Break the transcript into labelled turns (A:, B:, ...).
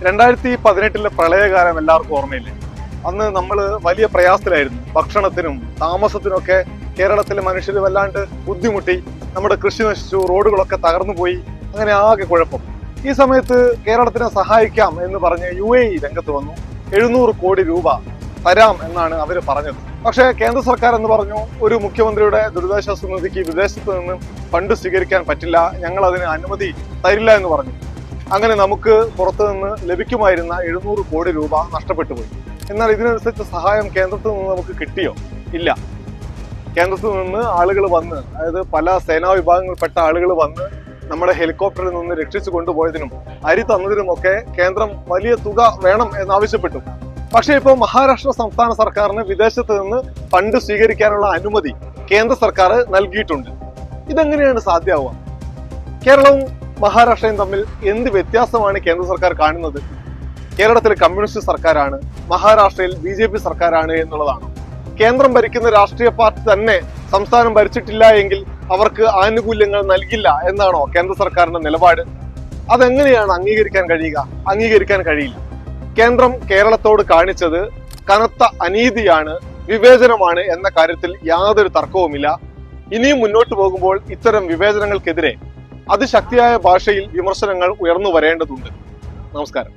A: 2018 പ്രളയകാലം എല്ലാവർക്കും ഓർമ്മയില്ലേ? അന്ന് നമ്മൾ വലിയ പ്രയാസത്തിലായിരുന്നു. ഭക്ഷണത്തിനും താമസത്തിനൊക്കെ കേരളത്തിലെ മനുഷ്യർ വല്ലാണ്ട് ബുദ്ധിമുട്ടി. നമ്മുടെ കൃഷി നശിച്ചു, റോഡുകളൊക്കെ തകർന്നു പോയി, അങ്ങനെ ആകെ കുഴപ്പം. ഈ സമയത്ത് കേരളത്തിനെ സഹായിക്കാം എന്ന് പറഞ്ഞ് UAE രംഗത്ത് വന്നു. 700 കോടി രൂപ തരാം എന്നാണ് അവർ പറഞ്ഞത്. പക്ഷേ കേന്ദ്ര സർക്കാർ എന്ന് പറഞ്ഞു, ഒരു മുഖ്യമന്ത്രിയുടെ ദുരിതാശ്വാസ നിധിക്ക് വിദേശത്ത് നിന്ന് ഫണ്ട് സ്വീകരിക്കാൻ പറ്റില്ല, ഞങ്ങൾ അതിന് അനുമതി തരില്ല എന്ന് പറഞ്ഞു. അങ്ങനെ നമുക്ക് പുറത്തു നിന്ന് ലഭിക്കുമായിരുന്ന 700 കോടി രൂപ നഷ്ടപ്പെട്ടു പോയി. എന്നാൽ ഇതിനനുസരിച്ച് സഹായം കേന്ദ്രത്തിൽ നിന്ന് നമുക്ക് കിട്ടിയോ? ഇല്ല. കേന്ദ്രത്തിൽ നിന്ന് ആളുകൾ വന്ന്, അതായത് പല സേനാ വിഭാഗങ്ങളിൽപ്പെട്ട ആളുകൾ വന്ന് നമ്മുടെ ഹെലികോപ്റ്ററിൽ നിന്ന് രക്ഷിച്ചു കൊണ്ടുപോയതിനും അരി തന്നതിനുമൊക്കെ കേന്ദ്രം വലിയ തുക വേണം എന്നാവശ്യപ്പെട്ടു. പക്ഷേ ഇപ്പോൾ മഹാരാഷ്ട്ര സംസ്ഥാന സർക്കാരിന് വിദേശത്ത് നിന്ന് ഫണ്ട് സ്വീകരിക്കാനുള്ള അനുമതി കേന്ദ്ര സർക്കാർ നൽകിയിട്ടുണ്ട്. ഇതെങ്ങനെയാണ് സാധ്യമാവുക? കേരളവും മഹാരാഷ്ട്രയും തമ്മിൽ എന്ത് വ്യത്യാസമാണ് കേന്ദ്ര സർക്കാർ കാണുന്നത്? കേരളത്തിൽ കമ്മ്യൂണിസ്റ്റ് സർക്കാരാണ്, മഹാരാഷ്ട്രയിൽ BJP സർക്കാരാണ് എന്നുള്ളതാണ്. കേന്ദ്രം ഭരിക്കുന്ന രാഷ്ട്രീയ പാർട്ടി തന്നെ സംസ്ഥാനം ഭരിച്ചിട്ടില്ല എങ്കിൽ അവർക്ക് ആനുകൂല്യങ്ങൾ നൽകില്ല എന്നാണോ കേന്ദ്ര സർക്കാരിന്റെ നിലപാട്? അതെങ്ങനെയാണ് അംഗീകരിക്കാൻ കഴിയുക? അംഗീകരിക്കാൻ കഴിയില്ല. കേന്ദ്രം കേരളത്തോട് കാണിച്ചത് കനത്ത അനീതിയാണ്, വിവേചനമാണ് എന്ന കാര്യത്തിൽ യാതൊരു തർക്കവുമില്ല. ഇനിയും മുന്നോട്ട് പോകുമ്പോൾ ഇത്തരം വിവേചനങ്ങൾക്കെതിരെ അതിശക്തിയായ ഭാഷയിൽ വിമർശനങ്ങൾ ഉയർന്നു വരേണ്ടതുണ്ട്. നമസ്കാരം.